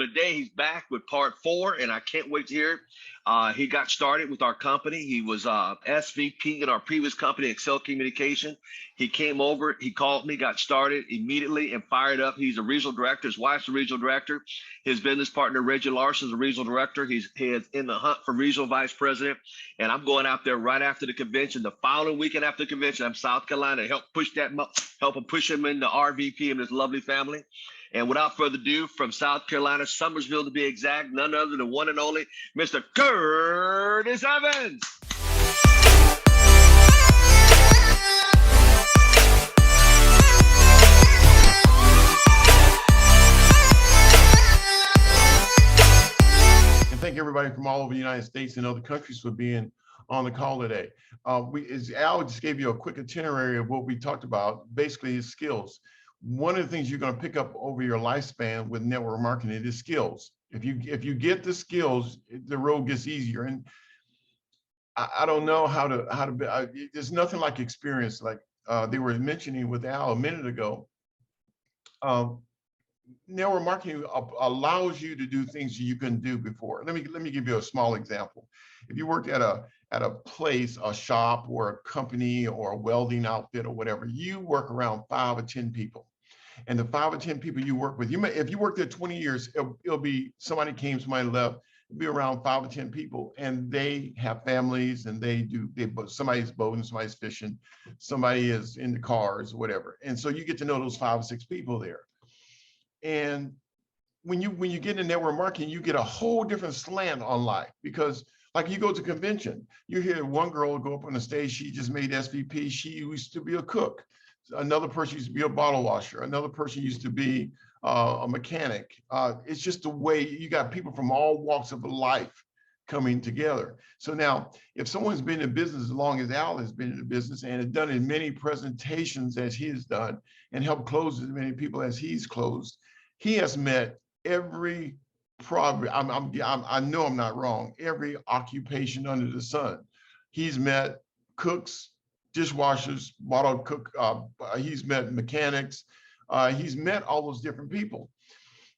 today he's back with part 4, and I can't wait to hear it. He got started with our company. He was SVP in our previous company, Excel Communication. He came over, he called me, got started immediately and fired up. He's a regional director. His wife's a regional director. His business partner, Reggie Larson, is a regional director. He is in the hunt for regional vice president. And I'm going out there right after the convention. The following weekend after the convention, I'm South Carolina to help him push him into RVP and his lovely family. And without further ado, from South Carolina, Summersville to be exact, none other than one and only Mr. Curtis Evans. And thank everybody from all over the United States and other countries for being on the call today. Al just gave you a quick itinerary of what we talked about, basically his skills. One of the things you're going to pick up over your lifespan with network marketing is skills. If you get the skills, the road gets easier. And I don't know how to. There's nothing like experience, like they were mentioning with Al a minute ago. Network marketing allows you to do things you couldn't do before. Let me give you a small example. If you worked at a place, a shop or a company or a welding outfit or whatever, you work around 5 or 10 people. And the 5 or 10 people you work with, if you worked there 20 years, it'll be somebody came, somebody left, it'll be around 5 or 10 people, and they have families, and somebody's boating, somebody's fishing, somebody is in the cars, whatever. And so you get to know those 5 or 6 people there. And when you get into network marketing, you get a whole different slant on life, because like you go to convention, you hear one girl go up on the stage, she just made SVP, she used to be a cook. Another person used to be a bottle washer. Another person used to be a mechanic. It's just the way you got people from all walks of life coming together. So now, if someone's been in business as long as Al has been in the business and has done as many presentations as he has done and helped close as many people as he's closed, he has met every problem. I know I'm not wrong. Every occupation under the sun. He's met cooks, dishwashers, bottle cook. He's met mechanics. He's met all those different people.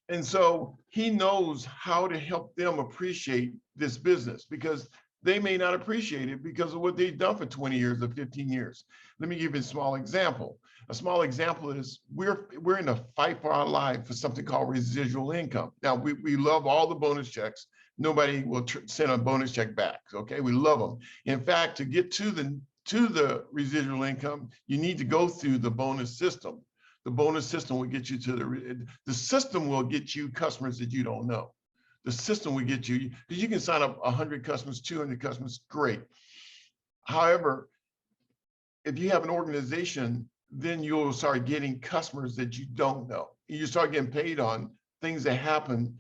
And so he knows how to help them appreciate this business, because they may not appreciate it because of what they've done for 20 years or 15 years. Let me give you a small example. A small example is we're in a fight for our life for something called residual income. Now, we love all the bonus checks. Nobody will send a bonus check back, okay? We love them. In fact, to get to the residual income, you need to go through the bonus system. The bonus system will get you to the system will get you customers that you don't know. The system will get you, because you can sign up 100 customers, 200 customers, great. However, if you have an organization, then you'll start getting customers that you don't know. You start getting paid on things that happen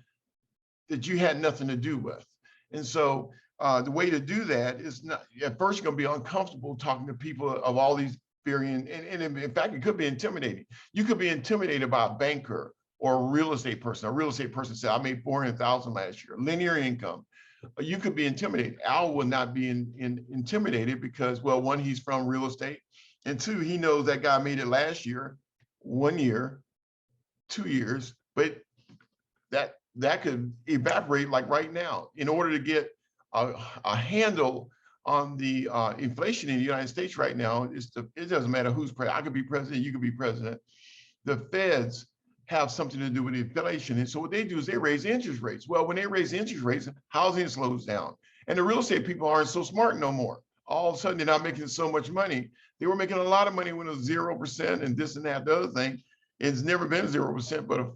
that you had nothing to do with. And so the way to do that is not, at first you're gonna be uncomfortable talking to people of all these varying, and in fact, it could be intimidating. You could be intimidated by a banker or a real estate person. A real estate person said, I made 400,000 last year, linear income. You could be intimidated. Al would not be intimidated because, well, one, he's from real estate, and two, he knows that guy made it last year, 1 year, 2 years, but that could evaporate like right now. In order to get a handle on the inflation in the United States right now, it doesn't matter who's president. I could be president, you could be president. The feds have something to do with inflation. And so what they do is they raise interest rates. Well, when they raise interest rates, housing slows down. And the real estate people aren't so smart no more. All of a sudden, they're not making so much money. They were making a lot of money when it was 0% and this and that, the other thing. It's never been 0%, but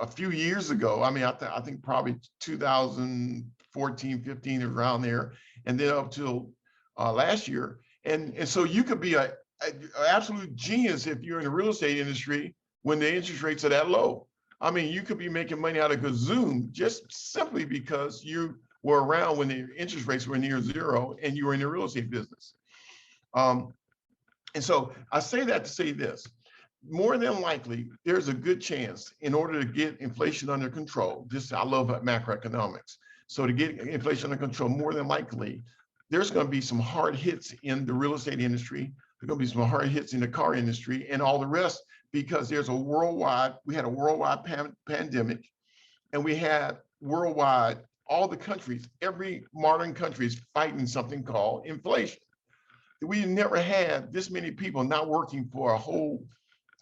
a few years ago, I mean, I think probably 2014, 15, around there, and then up till last year. And so you could be an absolute genius if you're in the real estate industry when the interest rates are that low. I mean, you could be making money out of Gazoom just simply because you were around when the interest rates were near zero and you were in the real estate business. And so I say that to say this: more than likely, there's a good chance, in order to get inflation under control, I love macroeconomics. So to get inflation under control, more than likely, there's going to be some hard hits in the real estate industry. There's going to be some hard hits in the car industry and all the rest, because we had a worldwide pandemic. And we had worldwide, all the countries, every modern country is fighting something called inflation. We never had this many people not working for a whole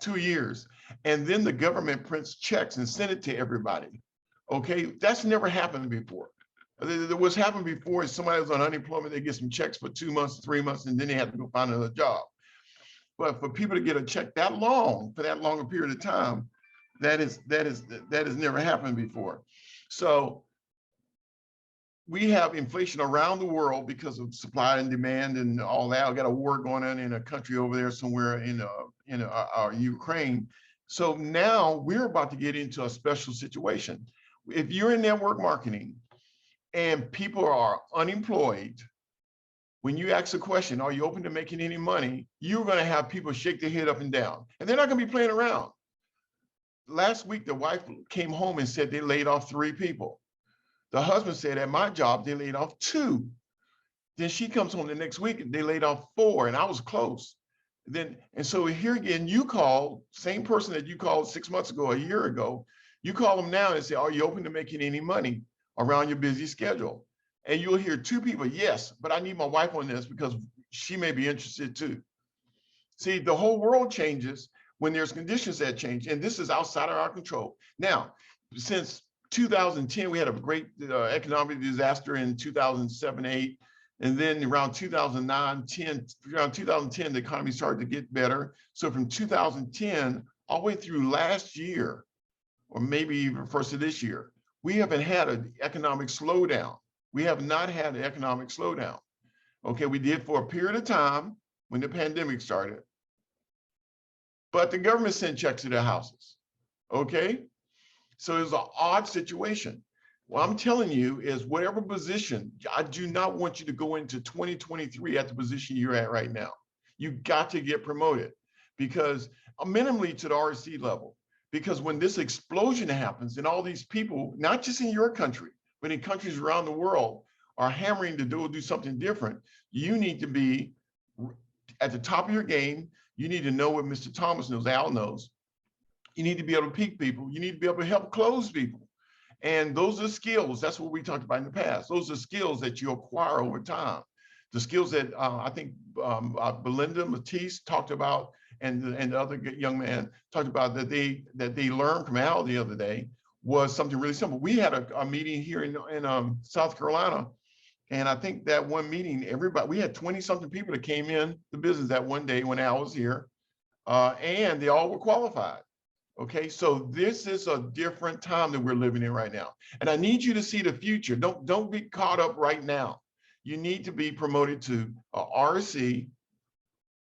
2 years. And then the government prints checks and send it to everybody. Okay, that's never happened before. What's happened before is somebody was on unemployment, they get some checks for 2 months, 3 months, and then they have to go find another job. But for people to get a check that long, for that long a period of time, that has never happened before. So we have inflation around the world because of supply and demand and all that. I got a war going on in a country over there somewhere in Ukraine. So now we're about to get into a special situation. If you're in network marketing and people are unemployed, when you ask the question, are you open to making any money? You're going to have people shake their head up and down, and they're not going to be playing around. Last week, the wife came home and said they laid off 3 people. The husband said at my job, they laid off 2. Then she comes home the next week and they laid off 4, and I was close. And so here again, you call, same person that you called 6 months ago, a year ago, you call them now and say, are you open to making any money around your busy schedule? And you'll hear 2 people, yes, but I need my wife on this because she may be interested too. See, the whole world changes when there's conditions that change, and this is outside of our control. Now, since 2010, we had a great economic disaster in 2007, 8, and then around 2009, 10, around 2010, the economy started to get better. So from 2010 all the way through last year, or maybe even first of this year, we haven't had an economic slowdown. We have not had an economic slowdown. Okay, we did for a period of time when the pandemic started, but the government sent checks to their houses. Okay, so it was an odd situation. What I'm telling you is whatever position, I do not want you to go into 2023 at the position you're at right now. You got to get promoted, because minimally to the RC level, because when this explosion happens and all these people, not just in your country, but in countries around the world, are hammering to do something different, you need to be at the top of your game. You need to know what Mr. Thomas knows, Al knows. You need to be able to pick people. You need to be able to help close people. And those are skills. That's what we talked about in the past. Those are skills that you acquire over time. The skills that I think Belinda Matisse talked about, and the other young man talked about that they learned from Al the other day, was something really simple. We had a meeting here in South Carolina, and I think that one meeting, we had 20-something people that came in the business that one day when Al was here, and they all were qualified. Okay, so this is a different time that we're living in right now. And I need you to see the future. Don't be caught up right now. You need to be promoted to a RC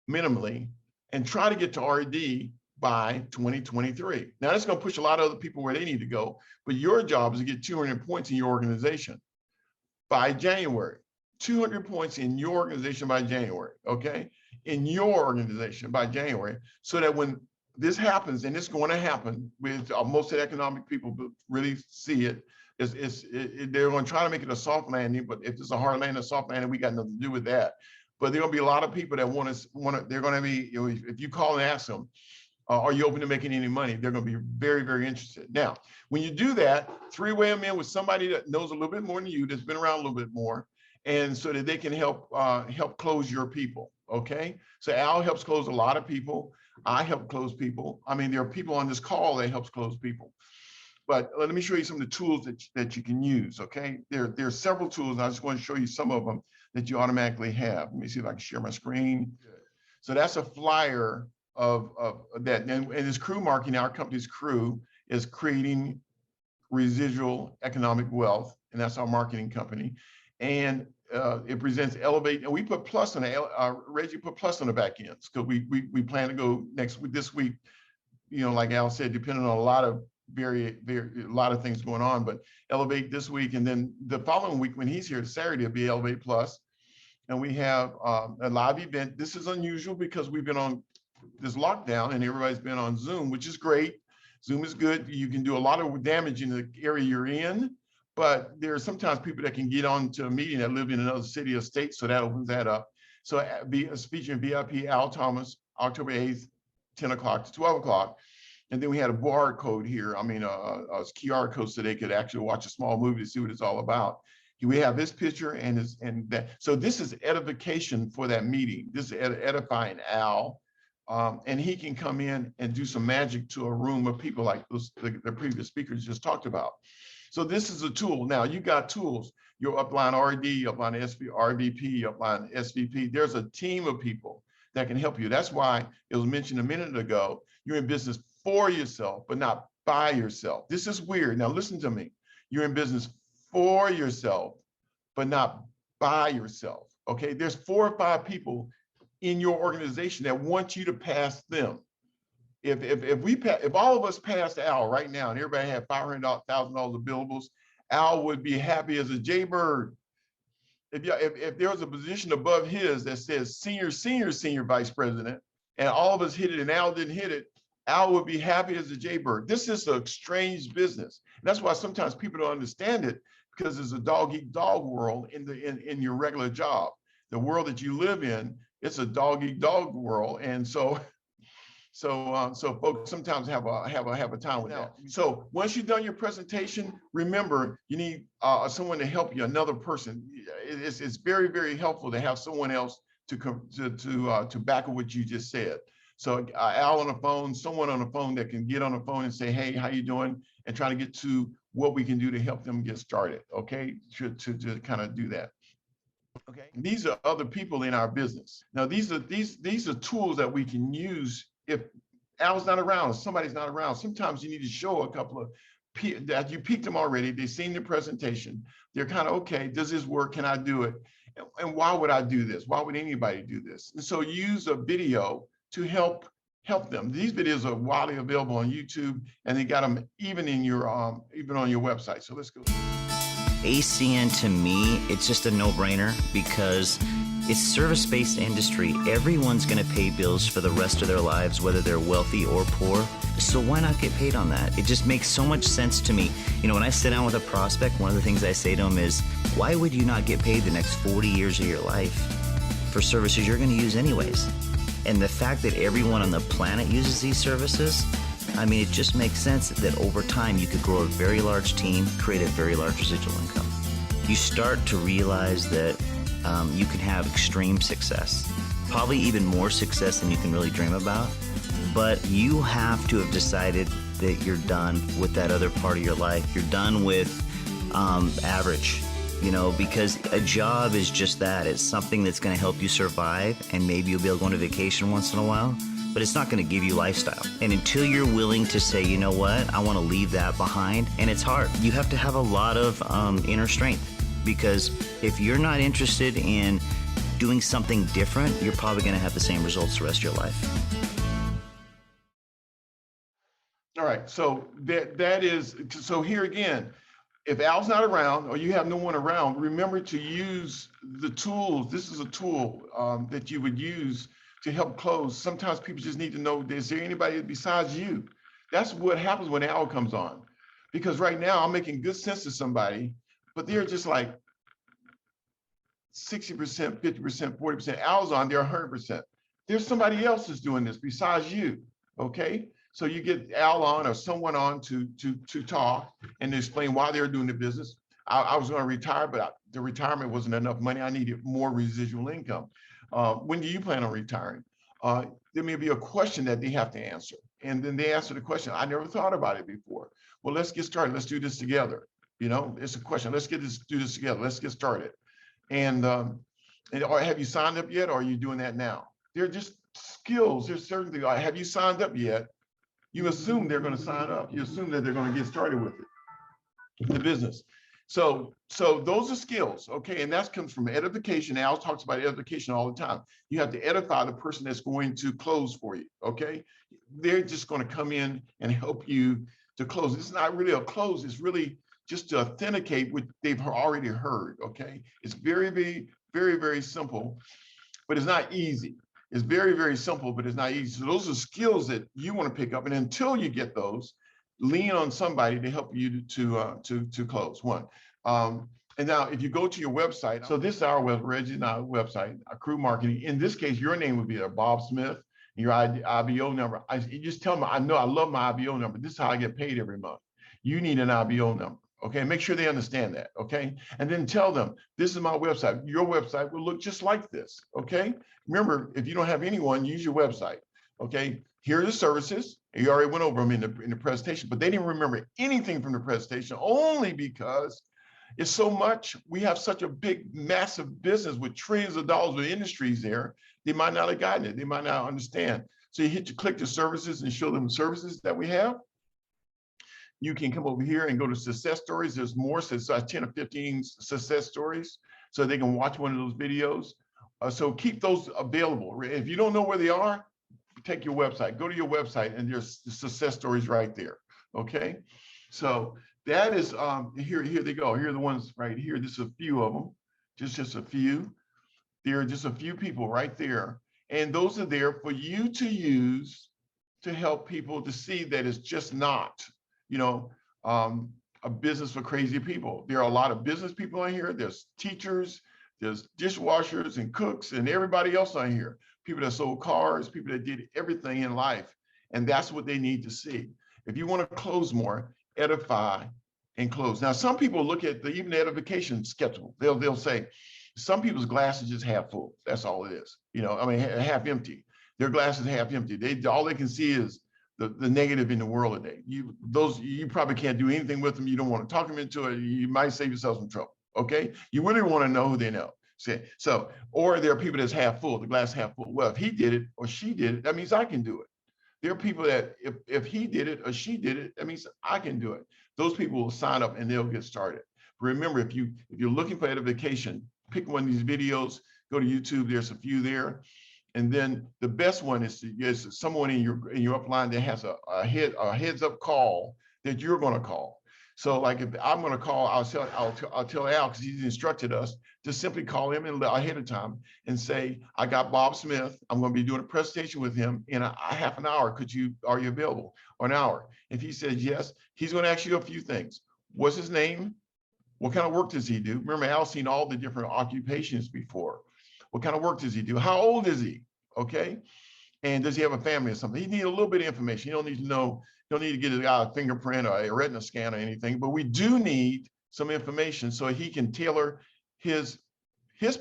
minimally and try to get to RD by 2023. Now that's gonna push a lot of other people where they need to go, but your job is to get 200 points in your organization by January. 200 points in your organization by January, okay? In your organization by January, so that when this happens, and it's going to happen with most of the economic people really see it, they're going to try to make it a soft landing, but if it's a hard landing, a soft landing, we got nothing to do with that. But there are going to be a lot of people that want to, they're going to be, if you call and ask them, are you open to making any money? They're going to be very, very interested. Now, when you do that, three-way them in with somebody that knows a little bit more than you, that's been around a little bit more, and so that they can help close your people, okay? So Al helps close a lot of people. I help close people. I mean, there are people on this call that helps close people. But let me show you some of the tools that you can use, okay? There are several tools, and I just want to show you some of them that you automatically have. Let me see if I can share my screen. So that's a flyer of that. And this Crew marketing, our company's Crew, is creating residual economic wealth, and that's our marketing company. And it presents Elevate, and we put plus on it. Reggie put plus on the back ends, because we plan to go this week, like Al said, depending on a lot of things going on, but Elevate this week, and then the following week when he's here, Saturday, it'll be Elevate Plus. And we have a live event. This is unusual because we've been on this lockdown and everybody's been on Zoom, which is great. Zoom is good. You can do a lot of damage in the area you're in, but there are sometimes people that can get on to a meeting that live in another city or state, so that opens that up. So featuring VIP Al Thomas, October 8th, 10 o'clock to 12 o'clock. And then we had a barcode here. I mean, a QR code so they could actually watch a small movie to see what it's all about. We have this picture and that. So this is edification for that meeting. This is edifying Al. And he can come in and do some magic to a room of people like the previous speakers just talked about. So this is a tool. Now you got tools. Your upline RD, upline RVP, upline SVP. There's a team of people that can help you. That's why it was mentioned a minute ago, you're in business for yourself, but not by yourself. This is weird. Now listen to me. You're in business for yourself, but not by yourself. Okay, there's 4 or 5 people in your organization that want you to pass them. If all of us passed Al right now and everybody had $500,000 of billables, Al would be happy as a jaybird. If there was a position above his that says senior vice president, and all of us hit it and Al didn't hit it, Al would be happy as a jaybird. This is a strange business. And that's why sometimes people don't understand it, because it's a dog eat dog world in your regular job. The world that you live in, it's a dog eat dog world. And so folks sometimes have a time with that. So once you've done your presentation, remember you need someone to help you, another person. It's very, very helpful to have someone else to back up what you just said. So Al on the phone, someone on the phone that can get on the phone and say, hey, how you doing? And try to get to what we can do to help them get started, okay? To kind of do that. Okay. These are other people in our business. Now, these are tools that we can use if Al's not around, if somebody's not around. Sometimes you need to show a couple of people that you piqued them already. They've seen the presentation. They're kind of, okay, does this work? Can I do it? And why would I do this? Why would anybody do this? And so use a video to help them. These videos are widely available on YouTube, and they got them even in your even on your website. So let's go. ACN, to me, it's just a no-brainer because it's service-based industry. Everyone's going to pay bills for the rest of their lives, whether they're wealthy or poor. So why not get paid on that? It just makes so much sense to me. You know, when I sit down with a prospect, one of the things I say to them is, why would you not get paid the next 40 years of your life for services you're going to use anyways? And the fact that everyone on the planet uses these services, I mean, it just makes sense that over time you could grow a very large team, create a very large residual income. You start to realize that you can have extreme success, probably even more success than you can really dream about, but you have to have decided that you're done with that other part of your life. You're done with average, you know, because a job is just that. It's something that's going to help you survive, and maybe you'll be able to go on a vacation once in a while, but it's not going to give you lifestyle. And until you're willing to say, you know what, I want to leave that behind, and it's hard. You have to have a lot of inner strength, because if you're not interested in doing something different, you're probably going to have the same results the rest of your life. All right, so that is, so here again, if Al's not around or you have no one around, remember to use the tools. This is a tool that you would use to help close. Sometimes people just need to know, is there anybody besides you? That's what happens when Al comes on. Because right now I'm making good sense to somebody, but they're just like 60%, 50%, 40%. Al's on, they're 100%. There's somebody else that's doing this besides you, okay? So you get Al on or someone on to talk and explain why they're doing the business. I was going to retire, but the retirement wasn't enough money. I needed more residual income. When do you plan on retiring? There may be a question that they have to answer. And then they answer the question, I never thought about it before. Well, let's get started. Let's do this together. You know, it's a question. Let's do this together. Let's get started. And or have you signed up yet? Or are you doing that now? They're just skills. There's certain things. Have you signed up yet? You assume they're going to sign up. You assume that they're going to get started with it, the business. So those are skills, okay? And that comes from edification. Al talks about edification all the time. You have to edify the person that's going to close for you, okay? They're just going to come in and help you to close. It's not really a close. It's really just to authenticate what they've already heard, okay? It's very, very, very, very simple, but it's not easy. It's very, very simple, but it's not easy. So those are skills that you want to pick up. And until you get those, lean on somebody to help you to close. One. And now if you go to your website, so this is our Reggie and our website, our Crew Marketing. In this case, your name would be Bob Smith. your IBO number. You just tell them, I know I love my IBO number. This is how I get paid every month. You need an IBO number. Okay, make sure they understand that. Okay, and then tell them, this is my website. Your website will look just like this. Okay, remember, if you don't have anyone, use your website. Okay, here are the services. You already went over them in the presentation, but they didn't remember anything from the presentation only because it's so much. We have such a big, massive business with trillions of dollars of industries there. They might not have gotten it. They might not understand. So you click the services and show them the services that we have. You can come over here and go to success stories. There's more, so it's 10 or 15 success stories, so they can watch one of those videos. So keep those available. If you don't know where they are, take your website, go to your website, and there's the success stories right there. Okay, so that is here they go. Here are the ones right here. This is a few of them, just a few. There are just a few people right there, and those are there for you to use to help people to see that it's just not, you know, a business for crazy people. There are a lot of business people on here. There's teachers, there's dishwashers and cooks and everybody else on here. People that sold cars, people that did everything in life. And that's what they need to see. If you want to close more, edify and close. Now, some people look at even the edification skeptical. They'll say, some people's glasses just half full. That's all it is. You know, I mean, half empty. Their glasses half empty. All they can see is the negative in the world today. You probably can't do anything with them. You don't want to talk them into it. You might save yourself some trouble. Okay, you really want to know who they know. So, or there are people that's half full, the glass half full. Well, if he did it or she did it, that means I can do it. There are people that if he did it or she did it, that means I can do it. Those people will sign up and they'll get started. But remember, if you're looking for edification, pick one of these videos, go to YouTube. There's a few there. And then the best one is someone in your upline that has a heads up call that you're going to call. So like if I'm going to call, I'll tell Al, because he's instructed us to simply call him ahead of time and say, I got Bob Smith. I'm going to be doing a presentation with him in a half an hour. Are you available? Or an hour? If he says yes, he's going to ask you a few things. What's his name? What kind of work does he do? Remember, Al's seen all the different occupations before. What kind of work does he do? How old is he? Okay. And does he have a family or something? He needs a little bit of information. You don't need to know, you don't need to get a fingerprint or a retina scan or anything, but we do need some information so he can tailor his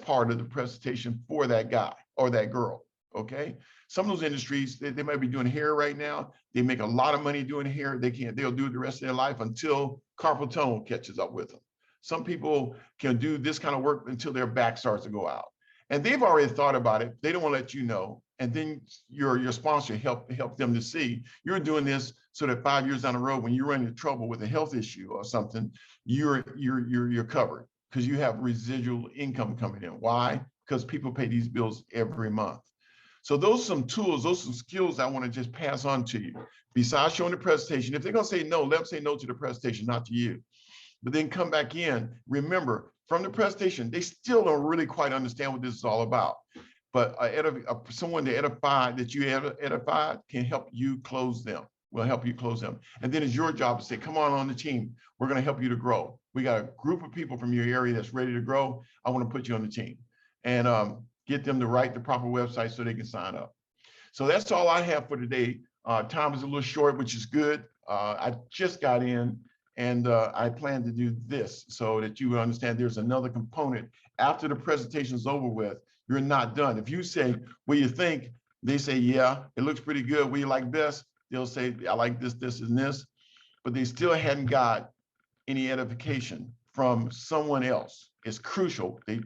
part of the presentation for that guy or that girl. Okay. Some of those industries, they might be doing hair right now. They make a lot of money doing hair. They'll do it the rest of their life until carpal tunnel catches up with them. Some people can do this kind of work until their back starts to go out. And they've already thought about it. They don't want to let you know. And then your sponsor help them to see you're doing this so that 5 years down the road, when you run into trouble with a health issue or something, you're covered because you have residual income coming in. Why? Because people pay these bills every month. So those are some tools, those are some skills I want to just pass on to you. Besides showing the presentation, if they're going to say no, let them say no to the presentation, not to you. But then come back in. Remember, from the presentation, they still don't really quite understand what this is all about. But someone to edify that you edified can help you close them. Will help you close them. And then it's your job to say, come on the team. We're going to help you to grow. We got a group of people from your area that's ready to grow. I want to put you on the team and get them to write the proper website so they can sign up. So that's all I have for today. Time is a little short, which is good. I just got in. And I plan to do this so that you would understand there's another component. After the presentation is over with, you're not done. If you say, what do you think? They say, yeah, it looks pretty good. What do you like best? They'll say, I like this, this, and this. But they still hadn't got any edification from someone else. It's crucial. They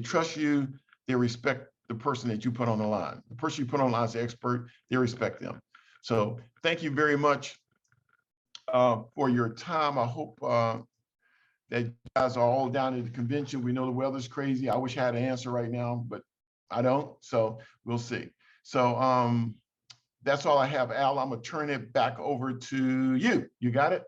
trust you. They respect the person that you put on the line. The person you put on the line is the expert. They respect them. So thank you very much for your time. I hope that you guys are all down at the convention. We know the weather's crazy. I wish I had an answer right now, but I don't. So we'll see. So that's all I have, Al. I'm gonna turn it back over to you. You got it?